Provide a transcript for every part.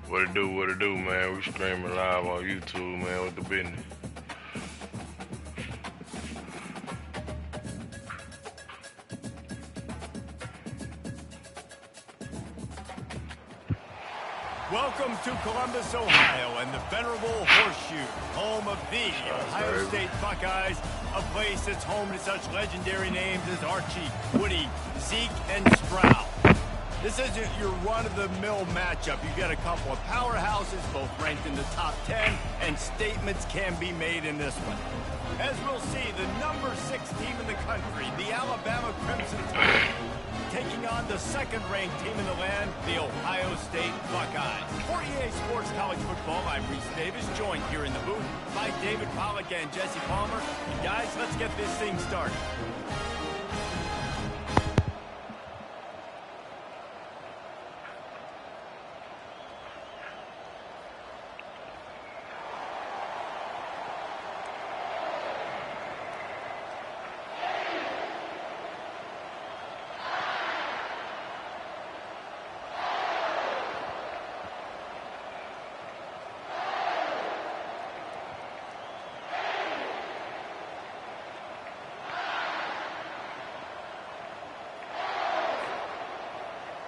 What it do, man? We streaming live on YouTube, man, with the business. Welcome to Columbus, Ohio, and the venerable Horseshoe, home of the Ohio State Buckeyes, a place that's home to such legendary names as Archie, Woody, Zeke, and Sprout. This isn't your run-of-the-mill matchup. You've got a couple of powerhouses, both ranked in the top 10, and statements can be made in this one. As we'll see, the number 6 team in the country, the Alabama Crimson Tide, taking on the second-ranked team in the land, the Ohio State Buckeyes. For EA Sports College Football, I'm Reese Davis, joined here in the booth by David Pollack and Jesse Palmer. And guys, let's get this thing started.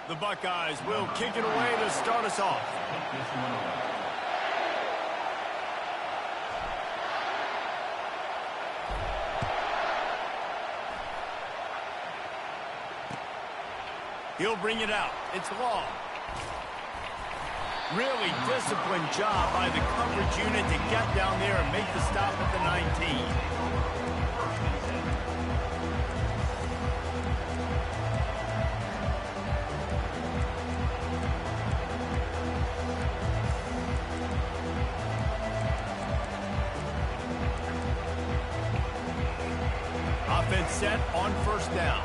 The Buckeyes will kick it away to start us off. He'll bring it out. It's long. Really disciplined job by the coverage unit to get down there and make the stop at the 19. Offense set on first down.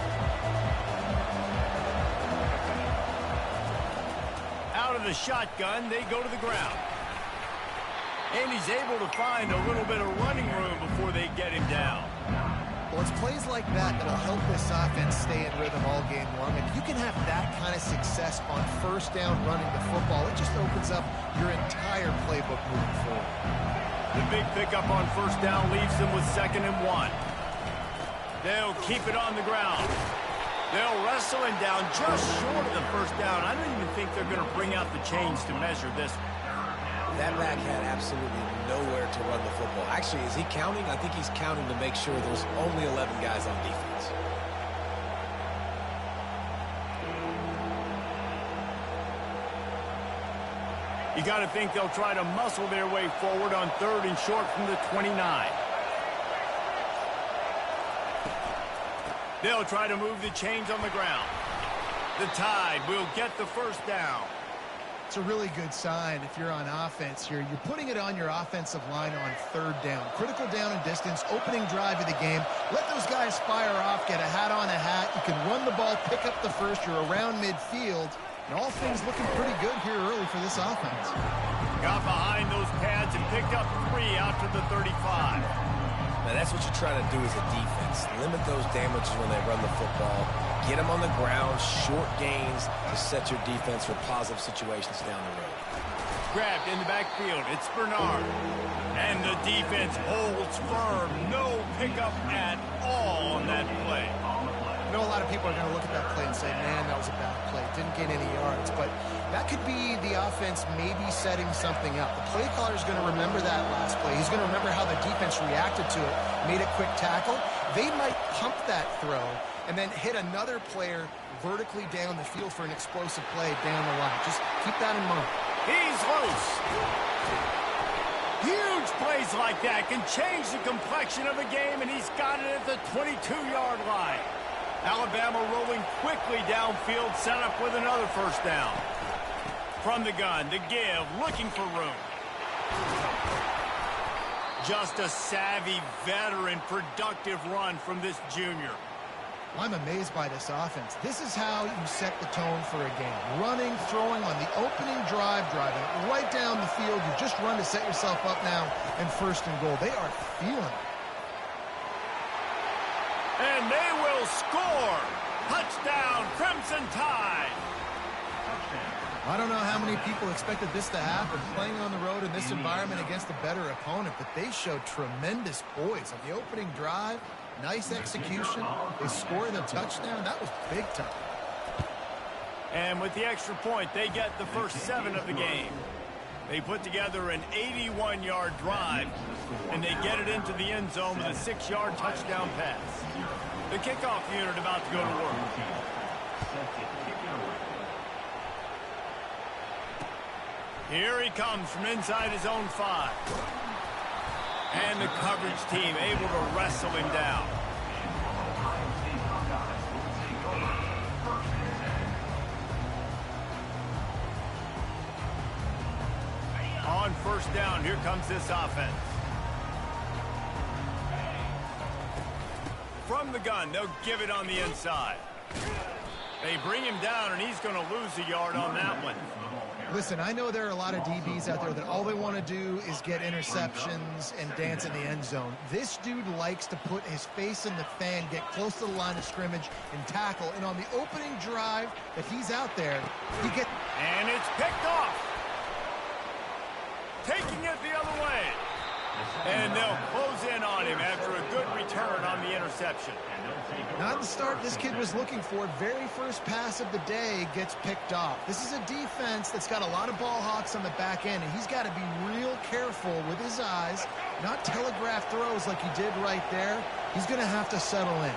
Out of the shotgun, they go to the ground. And he's able to find a little bit of running room before they get him down. Well, it's plays like that that'll help this offense stay in rhythm all game long. If you can have that kind of success on first down running the football, it just opens up your entire playbook moving forward. The big pickup on first down leaves them with 2nd and 1. They'll keep it on the ground. They'll wrestle him down just short of the first down. I don't even think they're going to bring out the chains to measure this one. That back had absolutely nowhere to run the football. Actually, is he counting? I think he's counting to make sure there's only 11 guys on defense. You got to think they'll try to muscle their way forward on 3rd and short from the 29. They'll try to move the chains on the ground. The Tide will get the first down. It's a really good sign if you're on offense here. You're putting it on your offensive line on 3rd down. Critical down and distance, opening drive of the game. Let those guys fire off, get a hat on a hat. You can run the ball, pick up the first. You're around midfield. And all things looking pretty good here early for this offense. Got behind those pads and picked up 3 out to the 35. Now, that's what you try to do as a defense. Limit those damages when they run the football. Get them on the ground, short gains to set your defense for positive situations down the road. Grabbed in the backfield. It's Bernard. And the defense holds firm. No pickup at all on that play. I know a lot of people are going to look at that play and say, man, that was a bad play. Didn't gain any yards. But that could be the offense maybe setting something up. The play caller is going to remember that last play. He's going to remember how the defense reacted to it, made a quick tackle. They might pump that throw and then hit another player vertically down the field for an explosive play down the line. Just keep that in mind. He's loose. Huge plays like that can change the complexion of a game, and he's got it at the 22-yard line. Alabama rolling quickly downfield, set up with another first down. From the gun, the give, looking for room. Just a savvy, veteran, productive run from this junior. I'm amazed by this offense. This is how you set the tone for a game. Running, throwing on the opening drive, driving right down the field. You just run to set yourself up now and 1st and goal. They are feeling it. And they will score. Touchdown, Crimson Tide. I don't know how many people expected this to happen, playing on the road in this environment against a better opponent, but they showed tremendous poise on the opening drive. Nice execution. They scored a touchdown. That was big time. And with the extra point, they get the first 7 of the game. They put together an 81-yard drive, and they get it into the end zone with a 6-yard touchdown pass. The kickoff unit about to go to work. Here he comes from inside his own 5. And the coverage team able to wrestle him down. On first down, here comes this offense. From the gun, they'll give it on the inside. They bring him down, and he's going to lose a yard on that one. Listen, I know there are a lot of DBs out there that all they want to do is get interceptions and dance in the end zone. This dude likes to put his face in the fan, get close to the line of scrimmage, and tackle. And on the opening drive that he's out there, he gets... And it's picked off. Taking it the other way. And they'll close in on him after a good return on the interception. Not the start this kid was looking for. Very first pass of the day gets picked off. This is a defense that's got a lot of ball hawks on the back end, and he's got to be real careful with his eyes, not telegraph throws like he did right there. He's going to have to settle in.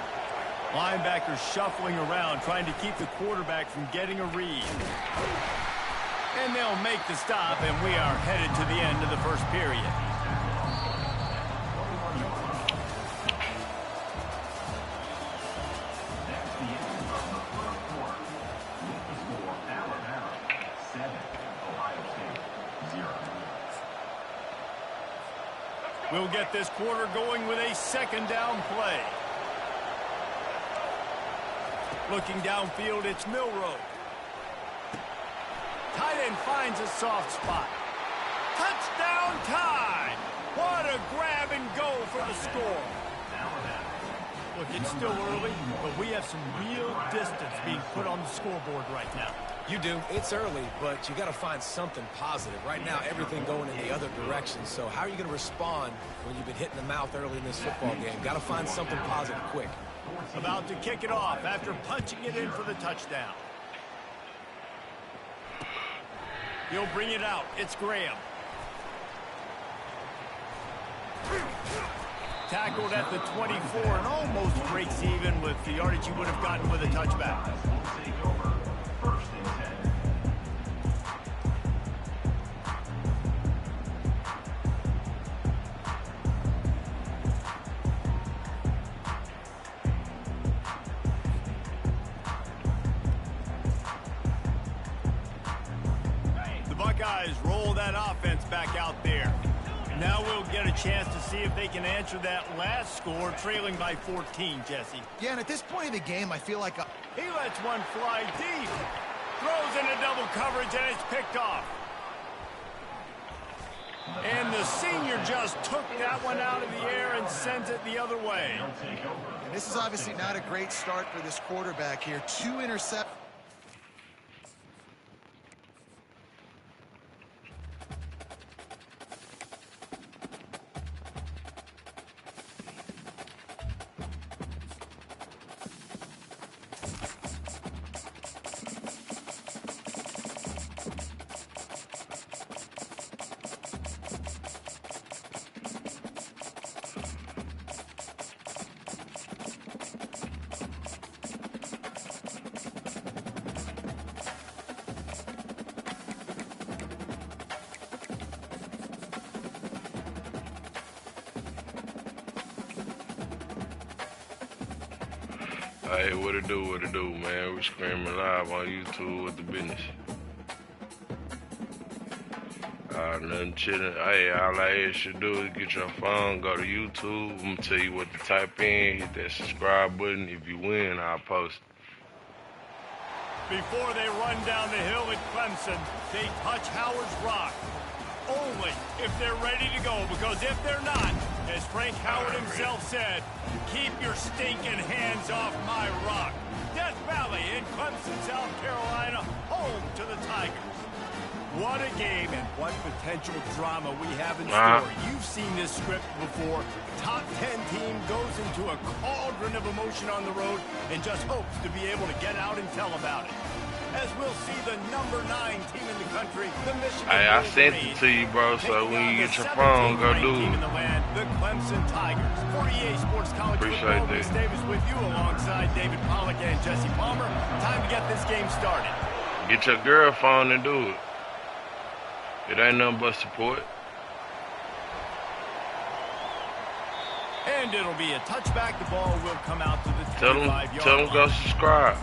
Linebackers shuffling around, trying to keep the quarterback from getting a read. And they'll make the stop, and we are headed to the end of the first period. We'll get this quarter going with a second down play. Looking downfield, it's Milroe. Tight end finds a soft spot. Touchdown time! What a grab and go for the score. Look, it's still early, but we have some real distance being put on the scoreboard right now. You do. It's early, but you got to find something positive. Right now, everything going in the other direction. So how are you going to respond when you've been hit in the mouth early in this football game? Got to find something positive quick. About to kick it off after punching it in for the touchdown. He'll bring it out. It's Graham. Tackled at the 24 and almost breaks even with the yardage he would have gotten with a touchback. Buckeyes roll that offense back out there. Now we'll get a chance to see if they can answer that last score, trailing by 14, Jesse. Yeah, and at this point in the game, I feel like he lets one fly deep. Throws into double coverage, and it's picked off. And the senior just took that one out of the air and sent it the other way. And this is obviously not a great start for this quarterback here. 2 interceptions. Hey, what it do, man? We screaming live on YouTube with the business. Nothing chilling. Hey, all I ask you to do is get your phone, go to YouTube. I'm gonna tell you what to type in, hit that subscribe button. If you win, I'll post. Before they run down the hill at Clemson, they touch Howard's rock. Only if they're ready to go, because if they're not, as Frank Howard himself said, keep your stinking hands off my rock. Death Valley in Clemson, South Carolina, home to the Tigers. What a game and what potential drama we have in store. You've seen this script before. Top 10 team goes into a cauldron of emotion on the road and just hopes to be able to get out and tell about it. As we'll see the number 9 team in the country, the Michigan I sent it to you, bro, so when you get your phone, go do it. In the land, the Clemson Tigers. 48 Sports College Appreciate Football. Chris Davis with you alongside David Pollack and Jesse Palmer. Time to get this game started. Get your girl phone and do it. It ain't nothing but support. And it'll be a touchback. The ball will come out to the 25-yard line. Tell them go subscribe.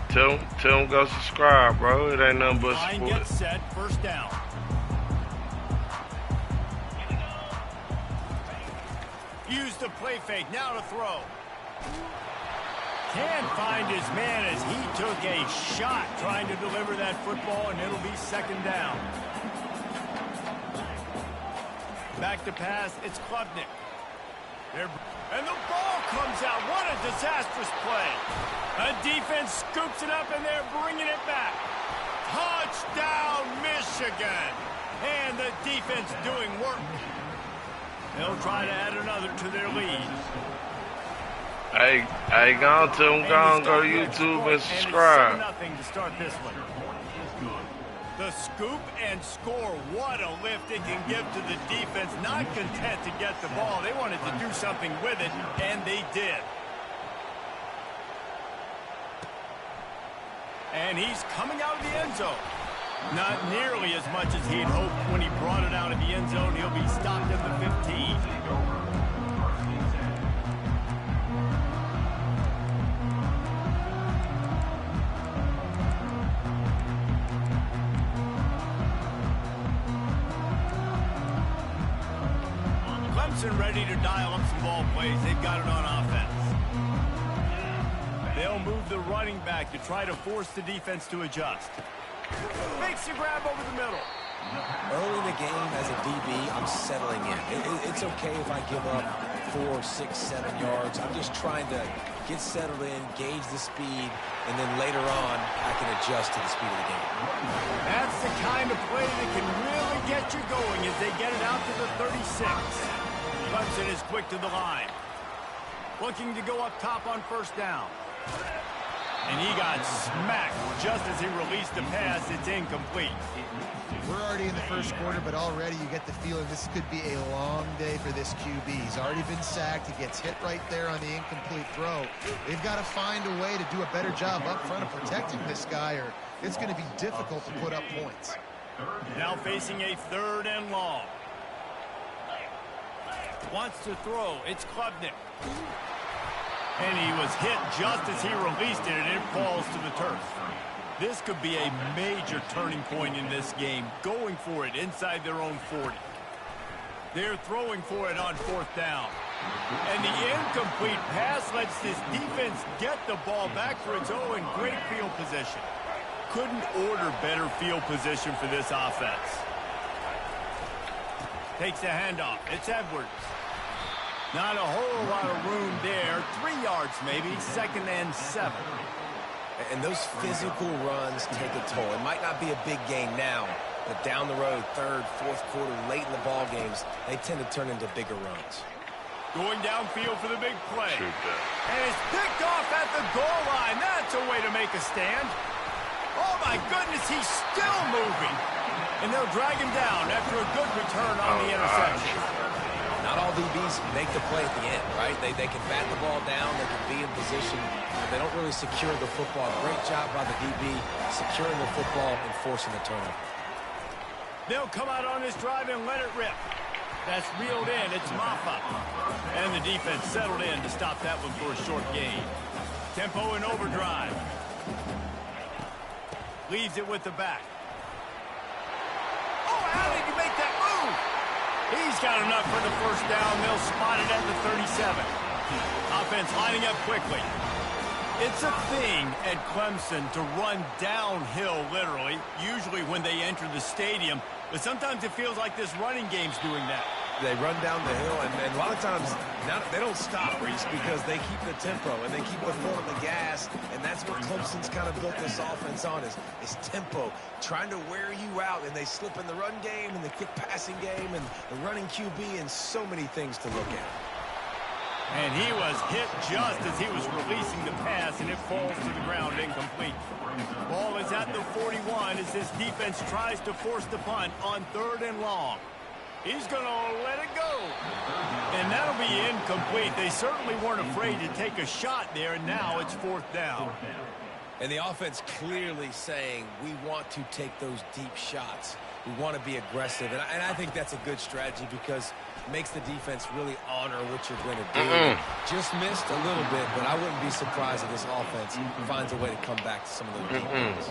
Tell them go subscribe, bro. It ain't nothing but support. Line gets set. First down. Use the play fake. Now to throw. Can't find his man as he took a shot trying to deliver that football, and it'll be second down. Back to pass. It's Klubnik. And the ball comes out. What a disastrous play. A defense scoops it up, and they're bringing it back. Touchdown, Michigan. And the defense doing work. They'll try to add another to their lead. Hey, go to them, go to YouTube and subscribe. Nothing to start this one. The scoop and score. What a lift it can give to the defense. Not content to get the ball. They wanted to do something with it, and they did. And he's coming out of the end zone. Not nearly as much as he'd hoped when he brought it out of the end zone. He'll be stopped at the 15. Clemson ready to dial up some ball plays. They've got it on offense. They'll move the running back to try to force the defense to adjust. Makes the grab over the middle. Early in the game, as a DB, I'm settling in. It's okay if I give up 4, 6, 7 yards. I'm just trying to get settled in, gauge the speed, and then later on, I can adjust to the speed of the game. That's the kind of play that can really get you going as they get it out to the 36. Clemson is quick to the line. Looking to go up top on first down. And he got smacked just as he released the pass. It's incomplete. We're already in the first quarter, but already you get the feeling this could be a long day for this QB. He's already been sacked. He gets hit right there on the incomplete throw. They've got to find a way to do a better job up front of protecting this guy, or it's going to be difficult to put up points. Now facing a 3rd and long. Wants to throw. It's Klubnik. And he was hit just as he released it, and it falls to the turf. This could be a major turning point in this game, going for it inside their own 40. They're throwing for it on 4th down. And the incomplete pass lets this defense get the ball back for its own. Great field position. Couldn't order better field position for this offense. Takes the handoff. It's Edwards. Not a whole lot of room there. 3 yards maybe. 2nd and 7. And those physical runs take a toll. It might not be a big gain now, but down the road, 3rd, 4th quarter, late in the ball games, they tend to turn into bigger runs. Going downfield for the big play. And it's picked off at the goal line. That's a way to make a stand. Oh, my goodness, he's still moving. And they'll drag him down after a good return on the interception. Not all DBs make the play at the end, right? They can bat the ball down, they can be in position, but they don't really secure the football. Great job by the DB securing the football and forcing the turnover. They'll come out on this drive and let it rip. That's reeled in. It's Maffa. And the defense settled in to stop that one for a short gain. Tempo in overdrive. Leaves it with the back. Oh, how did he make that move? He's got enough for the first down. They'll spot it at the 37. Offense lining up quickly. It's a thing at Clemson to run downhill, literally, usually when they enter the stadium. But sometimes it feels like this running game's doing that. They run down the hill, and a lot of times now they don't stop, Reese, because they keep the tempo and they keep the foot on the gas, and that's what Clemson's kind of built this offense on is tempo, trying to wear you out, and they slip in the run game and the quick passing game and the running QB and so many things to look at. And he was hit just as he was releasing the pass, and it falls to the ground incomplete. Ball is at the 41 as this defense tries to force the punt on 3rd and long. He's going to let it go. And that'll be incomplete. They certainly weren't afraid to take a shot there, and now it's 4th down. And the offense clearly saying, we want to take those deep shots. We want to be aggressive. And I think that's a good strategy because it makes the defense really honor what you're going to do. Just missed a little bit, but I wouldn't be surprised if this offense finds a way to come back to some of those deep ones.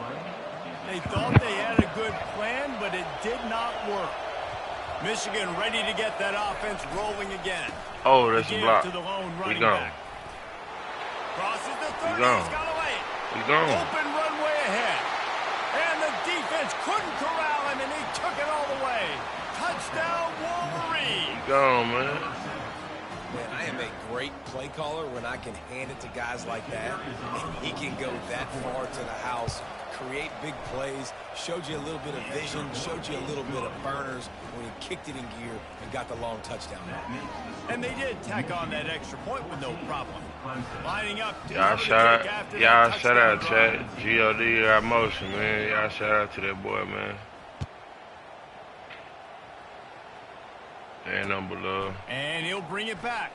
They thought they had a good plan, but it did not work. Michigan ready to get that offense rolling again. Oh, that's a block. To the lone We running gone. back. Crosses the 30. We gone. He's got to lay it. We gone. Open runway ahead. And the defense couldn't corral him, and he took it all the way. Touchdown, Wolverine. We gone, man. Man, I am a great play caller when I can hand it to guys like that. And he can go that far to the house, create big plays, showed you a little bit of vision, showed you a little bit of burners when he kicked it in gear and got the long touchdown. And they did tack on that extra point with no problem. Lining up. Y'all shout out, chat. G.O.D. got motion, man. Y'all shout out to that boy, man. And number love. And he'll bring it back.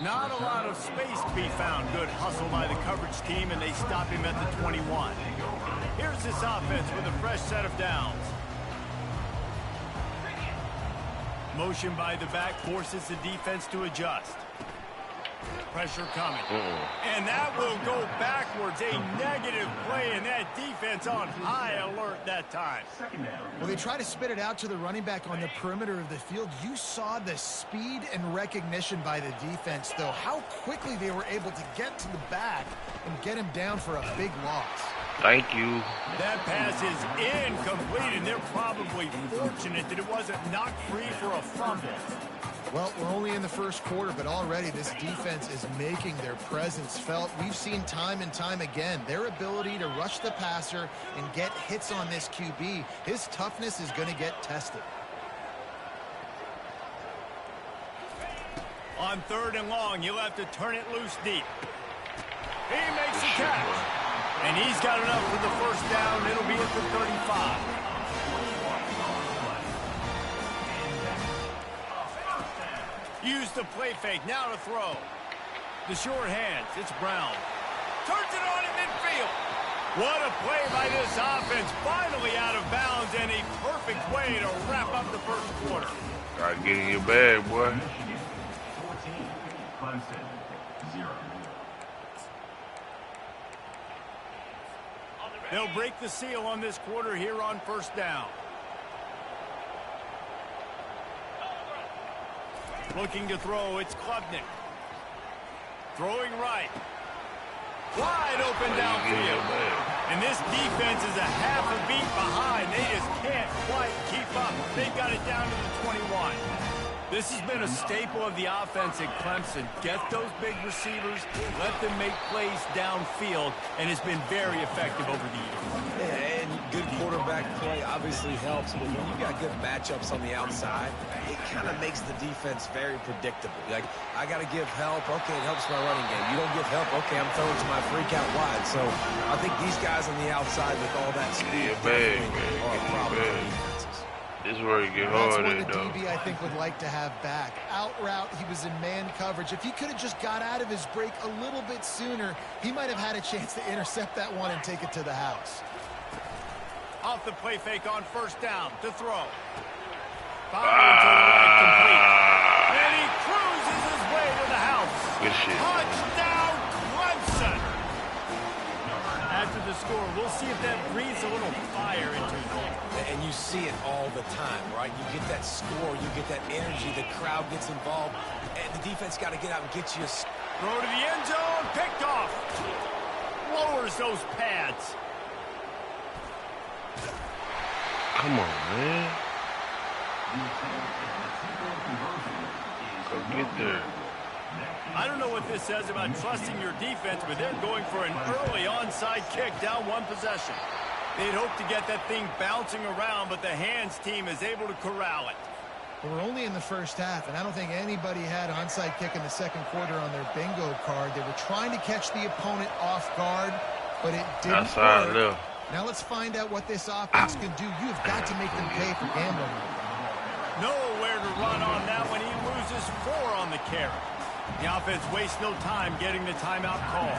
Not a lot of space to be found. Good hustle by the coverage team, and they stop him at the 21. Here's this offense with a fresh set of downs. Motion by the back forces the defense to adjust. Pressure coming. And that will go backwards. A negative play, and that defense on high alert that time. Well, they try to spit it out to the running back on the perimeter of the field. You saw the speed and recognition by the defense, though. How quickly they were able to get to the back and get him down for a big loss. Thank you. That pass is incomplete, and they're probably fortunate that it wasn't knocked free for a fumble. Well, we're only in the first quarter, but already this defense is making their presence felt. We've seen time and time again their ability to rush the passer and get hits on this QB. His toughness is going to get tested. On 3rd and long, he'll have to turn it loose deep. He makes the catch. And he's got enough for the first down. It'll be at the 35. Use the play fake. Now to throw. The short hands. It's Brown. Turns it on in midfield. What a play by this offense. Finally out of bounds, and a perfect way to wrap up the first quarter. Gotta get in your bag, boy. 14, Clemson, 0. They'll break the seal on this quarter here on first down. Looking to throw, it's Klubnik. Throwing right. Wide open downfield. And this defense is a half a beat behind. They just can't quite keep up. They've got it down to the 21. This has been a staple of the offense at Clemson. Get those big receivers, let them make plays downfield, and it's been very effective over the years. Yeah, and good quarterback play obviously helps, but when you got good matchups on the outside, it kind of makes the defense very predictable. Like, I got to give help. Okay, it helps my running game. You don't give help. Okay, I'm throwing to my freak out wide. So I think these guys on the outside with all that speed are a problem for defenses. This is where you get hard at, though. That's what the DB, I think, would like to have back. Out route, he was in man coverage. If he could have just got out of his break a little bit sooner, he might have had a chance to intercept that one and take it to the house. Off the play fake on first down to throw. Firing to the right, complete. And he cruises his way to the house. Good shit. Touchdown, Clemson. After the score, we'll see if that breathes a little fire into them. And you see it all the time, right? You get that score, you get that energy, the crowd gets involved, and the defense got to get out and get you a... Throw to the end zone, picked off. Lowers those pads. Come on, man. Go get there. I don't know what this says about trusting your defense, but they're going for an early onside kick down one possession. They'd hope to get that thing bouncing around, but the hands team is able to corral it. Well, we're only in the first half, and I don't think anybody had onside kick in the second quarter on their bingo card. They were trying to catch the opponent off guard, but it didn't work. Now let's find out what this offense can do. You've got to make them pay for gambling. Nowhere to run on that when he loses 4 on the carry. The offense wastes no time getting the timeout call.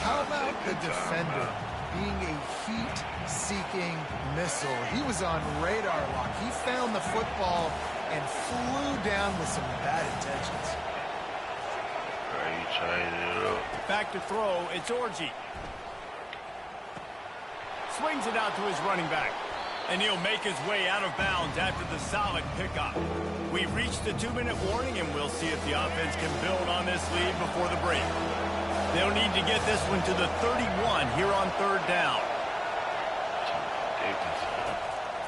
How about the defender being a heat-seeking missile? He was on radar lock. He found the football and flew down with some bad intentions. He changed it up. Back to throw, it's Orji. Swings it out to his running back. And he'll make his way out of bounds after the solid pickup. We've reached the 2-minute warning, and we'll see if the offense can build on this lead before the break. They'll need to get this one to the 31 here on 3rd down.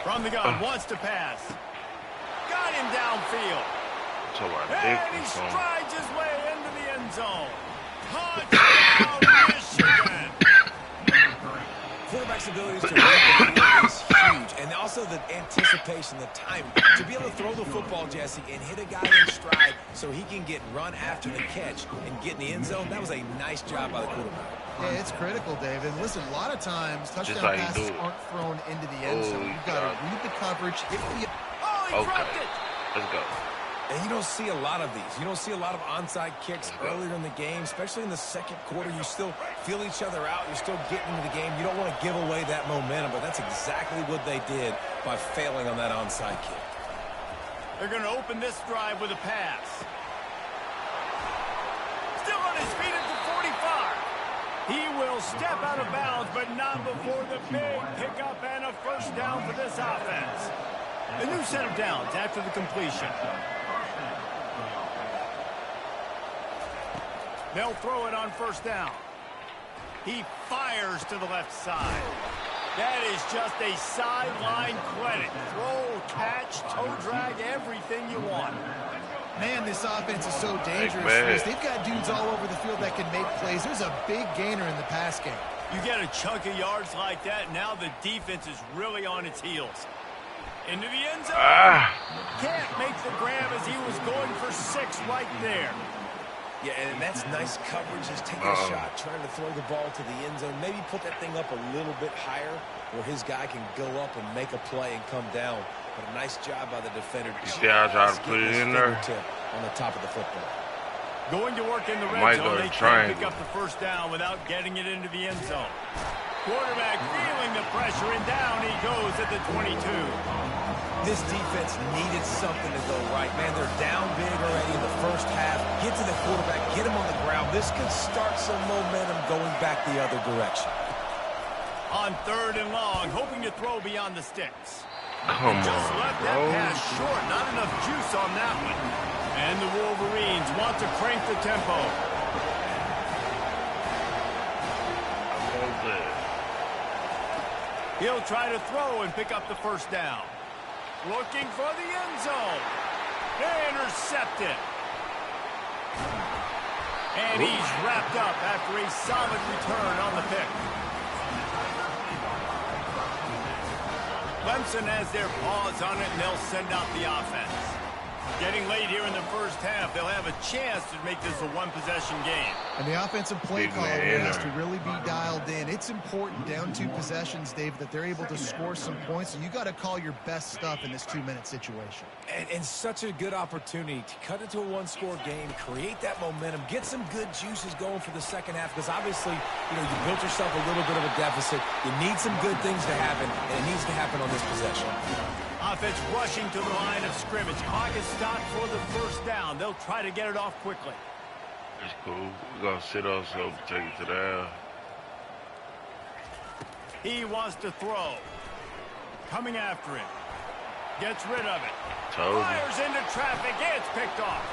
From the gun, wants to pass. Got him downfield. And he strides his way into the end zone. Touchdown, Michigan! Quarterback's abilities to read the field is huge, and also the anticipation, the timing. To be able to throw the football, Jesse, and hit a guy in stride so he can get run after the catch and get in the end zone, that was a nice job by the quarterback. Yeah, it's critical, David. Listen, a lot of times touchdown passes aren't thrown into the end zone. You've got to read the coverage. He dropped it. Let's go. And you don't see a lot of these. You don't see a lot of onside kicks earlier in the game, especially in the second quarter. You still feel each other out. You're still getting into the game. You don't want to give away that momentum, but that's exactly what they did by failing on that onside kick. They're going to open this drive with a pass. Still on his feet at the 45. He will step out of bounds, but not before the big pickup and a first down for this offense. A new set of downs after the completion. They'll throw it on first down. He fires to the left side. That is just a sideline clinic. Throw, catch, toe drag, everything you want. Man, this offense is so dangerous. They've got dudes all over the field that can make plays. There's a big gainer in the pass game. You get a chunk of yards like that, now the defense is really on its heels. Into the end zone. Can't make the grab as he was going for 6 right there. Yeah, and that's nice coverage. Just taking a shot, trying to throw the ball to the end zone. Maybe put that thing up a little bit higher where his guy can go up and make a play and come down. But a nice job by the defender. You see how I try to put it in there? On the top of the football. Going to work in the red zone. They can't pick up the first down without getting it into the end zone. Quarterback feeling the pressure, and down he goes at the 22. This defense needed something to go right. Man, they're down big already in the first half. Get to the quarterback, get him on the ground. This could start some momentum going back the other direction. On 3rd and long, hoping to throw beyond the sticks. Come Just on, left that pass short. Not enough juice on that one. And the Wolverines want to crank the tempo. He'll try to throw and pick up the first down. Looking for the end zone. Intercepted. And he's wrapped up after a solid return on the pick. Clemson has their paws on it, and they'll send out the offense. Getting late here in the first half, they'll have a chance to make this a one-possession game. And the offensive play caller has to really be dialed in. It's important down 2 possessions, Dave, that they're able to score some points. And you got to call your best stuff in this 2-minute situation. And such a good opportunity to cut it to a 1-score game, create that momentum, get some good juices going for the second half. Because obviously, you built yourself a little bit of a deficit. You need some good things to happen, and it needs to happen on this possession. Offense rushing to the line of scrimmage. Clock is stopped for the first down. They'll try to get it off quickly. It's cool. We're going to sit ourselves and take it to the air. He wants to throw. Coming after him. Gets rid of it. Fires into traffic. It's picked off.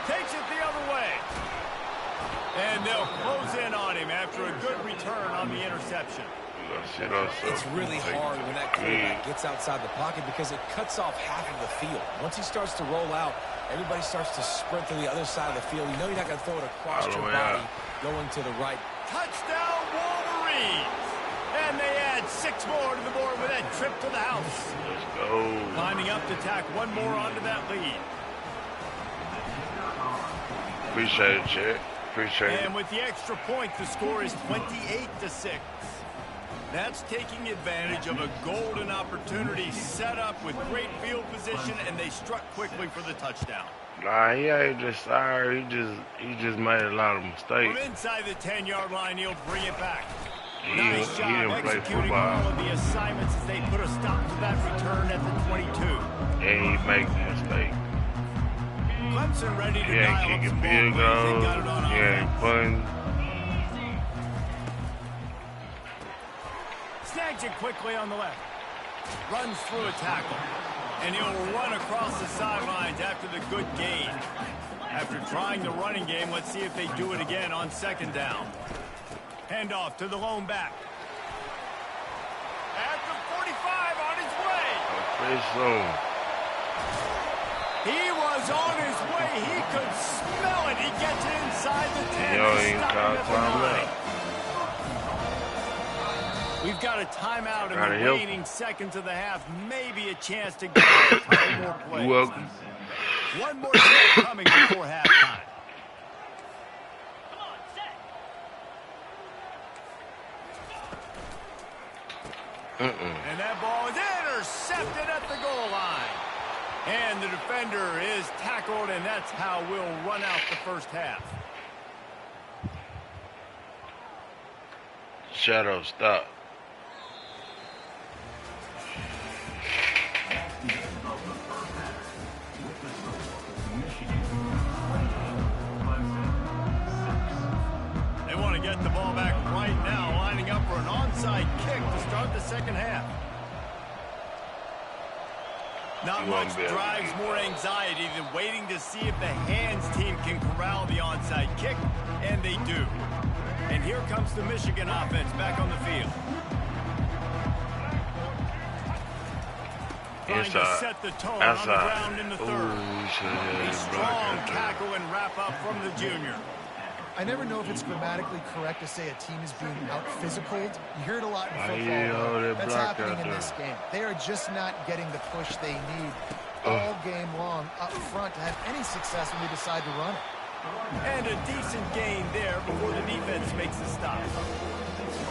Takes it the other way. And they'll close in on him after a good return on the interception. It's really hard when that quarterback gets outside the pocket because it cuts off half of the field. Once he starts to roll out, everybody starts to sprint to the other side of the field. You know you're not going to throw it across your body going to the right. Touchdown, Wolverines! And they add 6 more to the board with that trip to the house. Let's go. Lining up to tack one more onto that lead. Appreciate it, Chet. Appreciate it. And with the extra point, the score is 28-6. That's taking advantage of a golden opportunity set up with great field position, and they struck quickly for the touchdown. Nah, he ain't just sorry. He just made a lot of mistakes. From inside the 10-yard line, he'll bring it back. He Nice job didn't play executing all football. of the assignments as they put a stop to that return at the 22. And he make mistakes. Clemson ready to He ain't dial up kicking some ball field plays. They goals. got it on He ain't offense. punting. Snags it quickly on the left. Runs through a tackle. And he'll run across the sidelines after the good gain. After trying the running game, let's see if they do it again on second down. Handoff to the lone back. At the 45 on his way. Pretty soon. He was on his way. He could smell it. He gets it inside the 10. Yo, They he stop called him at the timeout. 9. We've got a timeout in Gotta the help. waning seconds of the half. Maybe a chance to get a couple more plays. You're welcome. One more set coming before halftime. And that ball is intercepted at the goal line. And the defender is tackled, and that's how we'll run out the first half. Shadow, stop. They want to get the ball back right now, lining up for an onside kick to start the second half. Not You won't much be able to drives beat more that. anxiety than waiting to see if the hands team can corral the onside kick, and they do. And here comes the Michigan offense back on the field. Trying to Inside. set the tone on the ground in the third. Ooh, A strong tackle and wrap up from the junior. I never know if it's grammatically correct to say a team is being out-physicaled. You hear it a lot in football. they That's blocked happening out in there. this game. They are just not getting the push they need all game long up front to have any success when they decide to run it. And a decent gain there before the defense makes the stop.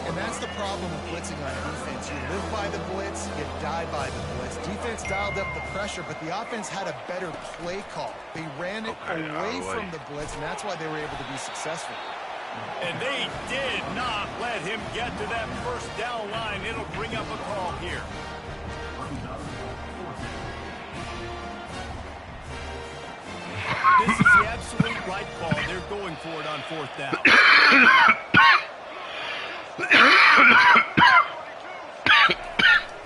And that's the problem with blitzing on defense. You live by the blitz, you die by the blitz. Defense dialed up the pressure, but the offense had a better play call. They ran it away from the blitz, and that's why they were able to be successful. And they did not let him get to that first down line. It'll bring up a call here. This is the absolute right call. They're going for it on fourth down.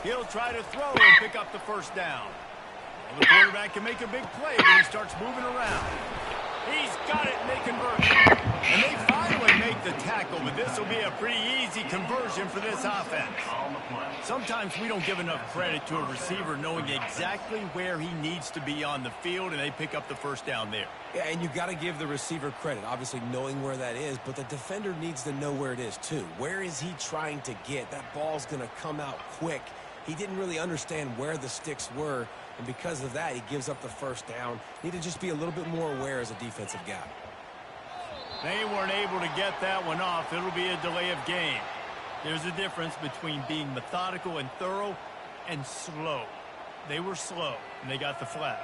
He'll try to throw and pick up the first down. Well, the quarterback can make a big play when he starts moving around. He's got it, and they convert. And they finally make the tackle, but this will be a pretty easy conversion for this offense. Sometimes we don't give enough credit to a receiver knowing exactly where he needs to be on the field, and they pick up the first down there. Yeah, and you've got to give the receiver credit, obviously knowing where that is, but the defender needs to know where it is too. Where is he trying to get? That ball's going to come out quick. He didn't really understand where the sticks were, and because of that, he gives up the first down. Need to just be a little bit more aware as a defensive guy. They weren't able to get that one off. It'll be a delay of game. There's a difference between being methodical and thorough and slow. They were slow, and they got the flag.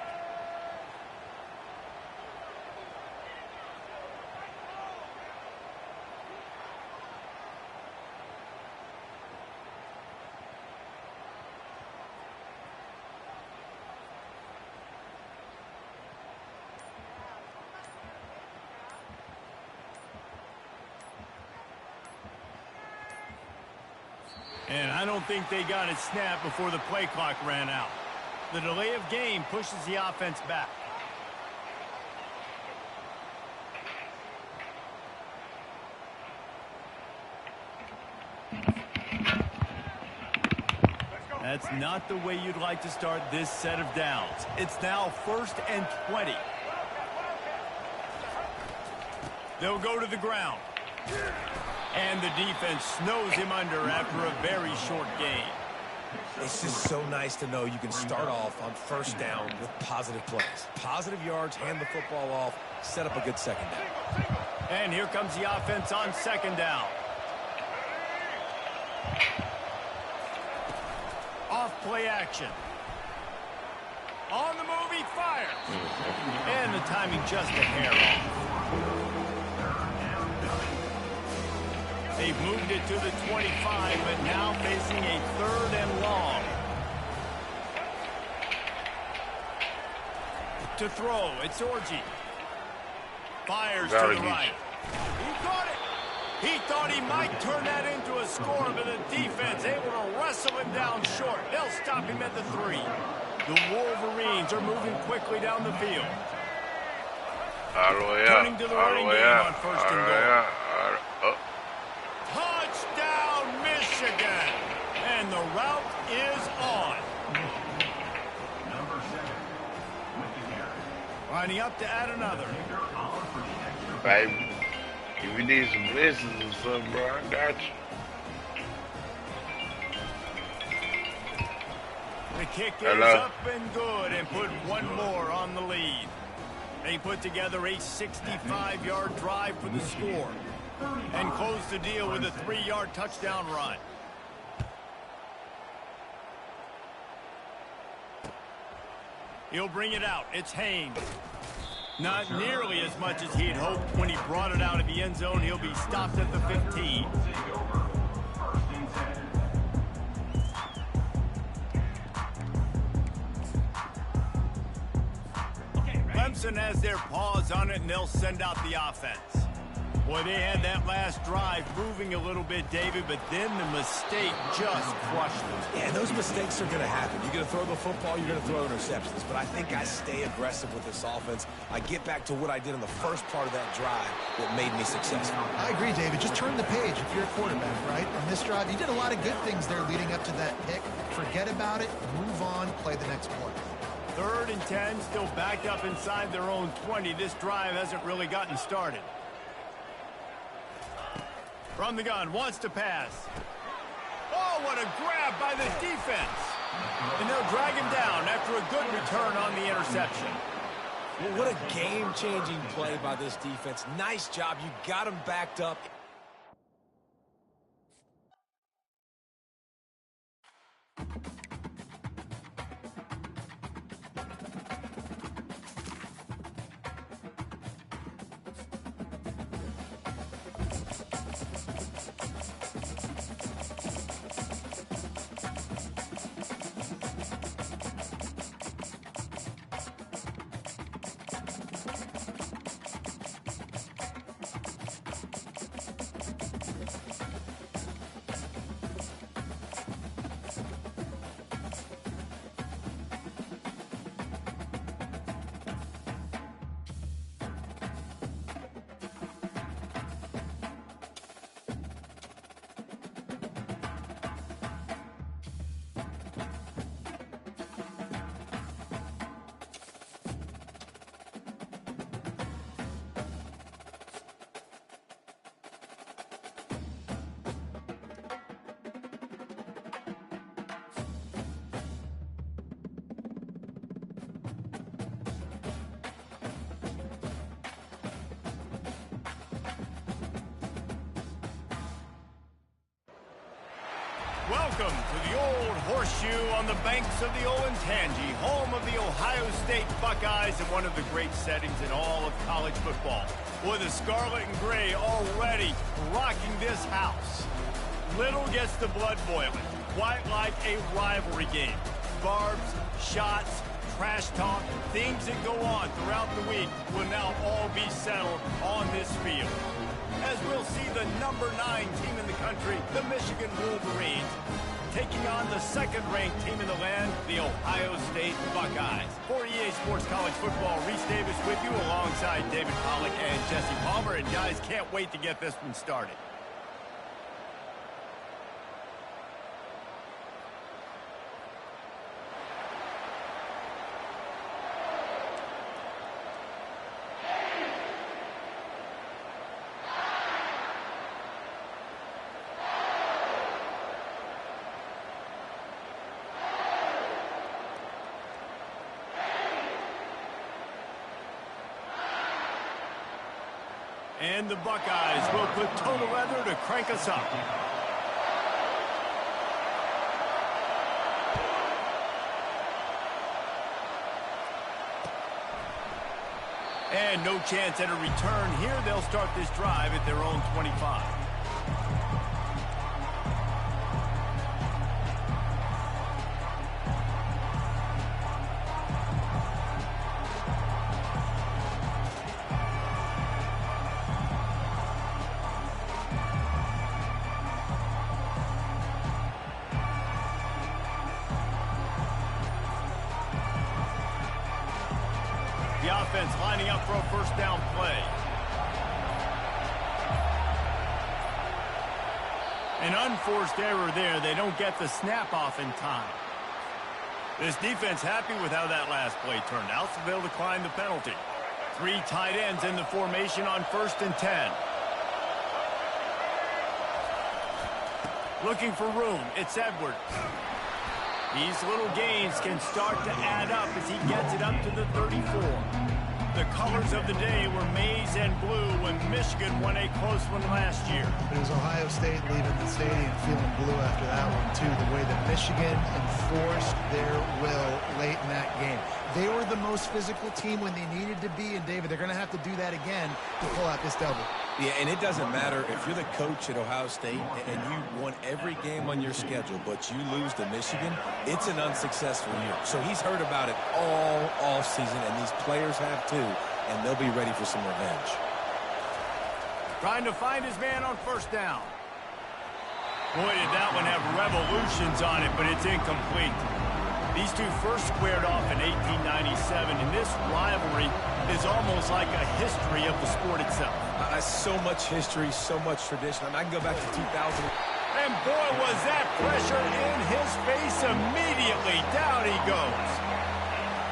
And I don't think they got it snapped before the play clock ran out. The delay of game pushes the offense back. That's not the way you'd like to start this set of downs. It's now 1st and 20. They'll go to the ground. And the defense snows him under after a very short gain. It's just so nice to know you can start off on 1st down with positive plays. Positive yards, hand the football off, set up a good 2nd down. And here comes the offense on 2nd down. Off play action. On the move, he fires. And the timing just a hair off. They've moved it to the 25, but now facing a 3rd and long. To throw, it's Orji. Fires to the right. He caught it. He thought he might turn that into a score, but the defense able to wrestle him down short. They'll stop him at the 3. The Wolverines are moving quickly down the field. Turning to the running game on 1st and goal. Touchdown, Michigan! And the route is on. Lining up to add another. Baby, if you need some blessings or something, bro, I got you. The kick is up and good and put one more on the lead. They put together a 65-yard drive for the score and close the deal with a 3-yard touchdown run. He'll bring it out. It's Haynes. Not nearly as much as he'd hoped when he brought it out of the end zone. He'll be stopped at the 15. Clemson has their paws on it, and they'll send out the offense. Boy, they had that last drive moving a little bit, David, but then the mistake just crushed them. Yeah, those mistakes are going to happen. You're going to throw the football, you're going to throw interceptions. But I think I stay aggressive with this offense. I get back to what I did in the first part of that drive that made me successful. I agree, David. Just turn the page if you're a quarterback, right? On this drive, you did a lot of good things there leading up to that pick. Forget about it, move on, play the next play. 3rd and 10, still backed up inside their own 20. This drive hasn't really gotten started. From the gun, wants to pass. Oh, what a grab by the defense. And they'll drag him down after a good return on the interception. Well, what a game-changing play by this defense. Nice job. You got him backed up. Welcome to the Old Horseshoe on the banks of the Olentangy, home of the Ohio State Buckeyes and one of the great settings in all of college football. With the scarlet and gray already rocking this house. Little gets the blood boiling, quite like a rivalry game. Barbs, shots, trash talk, things that go on throughout the week will now all be settled on this field. As we'll see the number 9 team in the country, the Michigan Wolverines, taking on the 2nd-ranked team in the land, the Ohio State Buckeyes. For EA Sports College Football, Reese Davis with you alongside David Pollack and Jesse Palmer. And guys, can't wait to get this one started. And the Buckeyes will put total leather to crank us up. And no chance at a return here. They'll start this drive at their own 25. The offense lining up for a first down play. An unforced error there. They don't get the snap off in time. This defense happy with how that last play turned out, so they'll decline the penalty. 3 tight ends in the formation on 1st and 10. Looking for room. It's Edwards. These little gains can start to add up as he gets it up to the 34. The colors of the day were maize and blue when Michigan won a close one last year. It was Ohio State leaving the stadium feeling blue after that one, too. The way that Michigan enforced their will late in that game. They were the most physical team when they needed to be, and David, they're going to have to do that again to pull out this double. Yeah, and it doesn't matter if you're the coach at Ohio State and you won every game on your schedule, but you lose to Michigan, it's an unsuccessful year. So he's heard about it all offseason, and these players have too, and they'll be ready for some revenge. Trying to find his man on 1st down. Boy, did that one have revolutions on it, but it's incomplete. These two first squared off in 1897, and this rivalry is almost like a history of the sport itself. So much history, so much tradition. I mean, I can go back to 2000. And boy, was that pressure in his face immediately. Down he goes.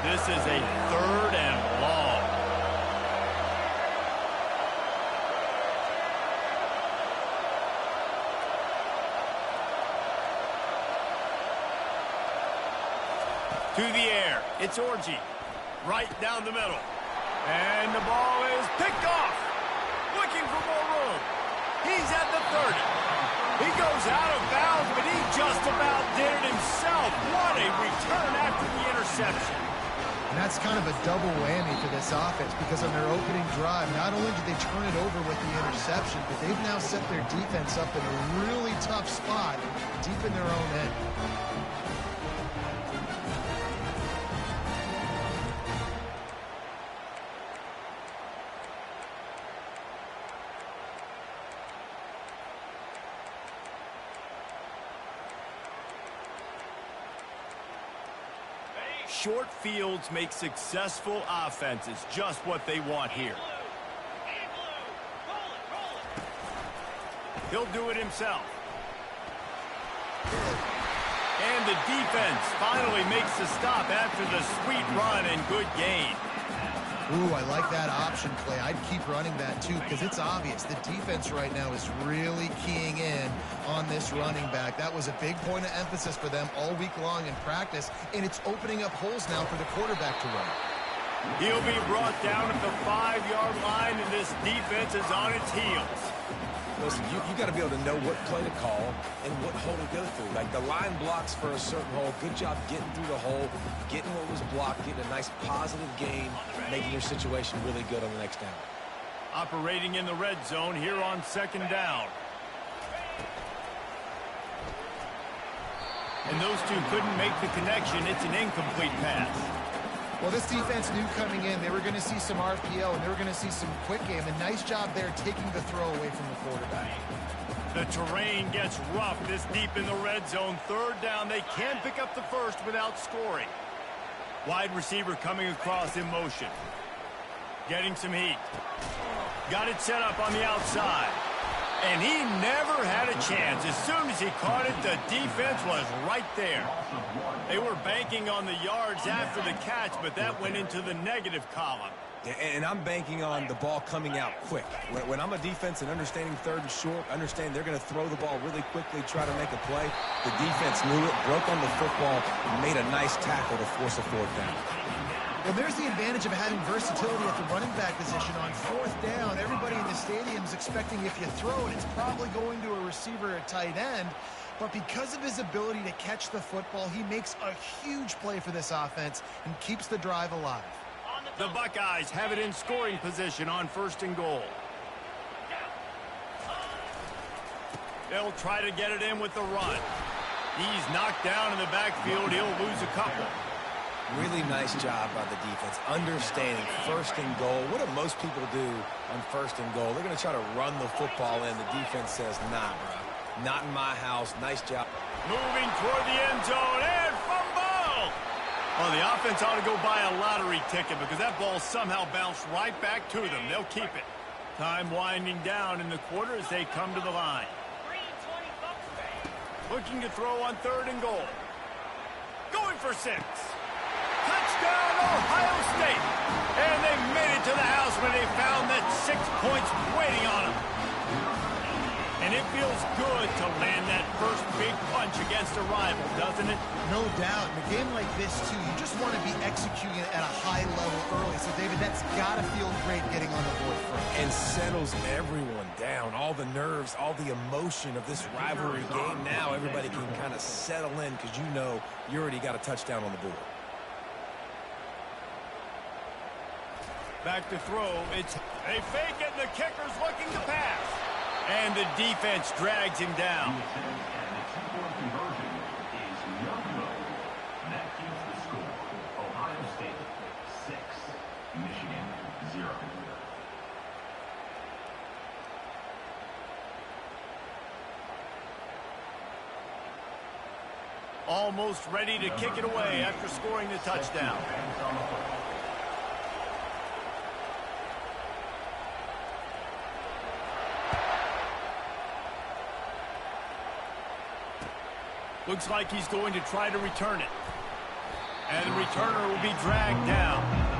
This is a 3rd and long. To the air. It's Orji. Right down the middle. And the ball is picked off. Looking for more room. He's at the 30. He goes out of bounds, but he just about did it himself. What a return after the interception. And that's kind of a double whammy for this offense, because on their opening drive, not only did they turn it over with the interception, but they've now set their defense up in a really tough spot deep in their own end. Short fields make successful offenses just what they want here. He'll do it himself. And the defense finally makes the stop after the sweet run and good gain. Ooh, I like that option play. I'd keep running that, too, because it's obvious. The defense right now is really keying in on this running back. That was a big point of emphasis for them all week long in practice, and it's opening up holes now for the quarterback to run. He'll be brought down at the 5-yard line, and this defense is on its heels. Listen, you got to be able to know what play to call and what hole to go through. Like, the line blocks for a certain hole. Good job getting through the hole, getting what was blocked, getting a nice positive gain, making your situation really good on the next down. Operating in the red zone here on 2nd down. And those two couldn't make the connection. It's an incomplete pass. Well, this defense knew coming in they were going to see some RPO and they were going to see some quick game. A nice job there taking the throw away from the quarterback. The terrain gets rough this deep in the red zone. 3rd down. They can pick up the first without scoring. Wide receiver coming across in motion. Getting some heat. Got it set up on the outside. And he never had a chance. As soon as he caught it, the defense was right there. They were banking on the yards after the catch, but that went into the negative column. And I'm banking on the ball coming out quick. When I'm a defense and understanding 3rd and short, understand they're going to throw the ball really quickly, try to make a play. The defense knew it, broke on the football, and made a nice tackle to force a 4th down. Well, there's the advantage of having versatility at the running back position. On fourth down, everybody in the stadium is expecting if you throw it, it's probably going to a receiver or tight end. But because of his ability to catch the football, he makes a huge play for this offense and keeps the drive alive. The Buckeyes have it in scoring position on 1st and goal. They'll try to get it in with the run. He's knocked down in the backfield. He'll lose a couple. Really nice job by the defense, understanding 1st and goal. What do most people do on 1st and goal? They're going to try to run the football in. The defense says, nah, bro, not in my house. Nice job. Moving toward the end zone and fumble. Well, the offense ought to go buy a lottery ticket because that ball somehow bounced right back to them. They'll keep it. Time winding down in the quarter as they come to the line. Looking to throw on 3rd and goal. Going for 6. Touchdown, Ohio State. And they made it to the house when they found that 6 points waiting on them. And it feels good to land that first big punch against a rival, doesn't it? No doubt. In a game like this, too, you just want to be executing at a high level early. So, David, that's got to feel great getting on the board first. And settles everyone down. All the nerves, all the emotion of this rivalry game. Now everybody can kind of settle in because you know you already got a touchdown on the board. Back to throw. It's a fake it, and the kicker's looking to pass. And the defense drags him down. Almost ready to kick it away after scoring the touchdown. Looks like he's going to try to return it. And the returner will be dragged down.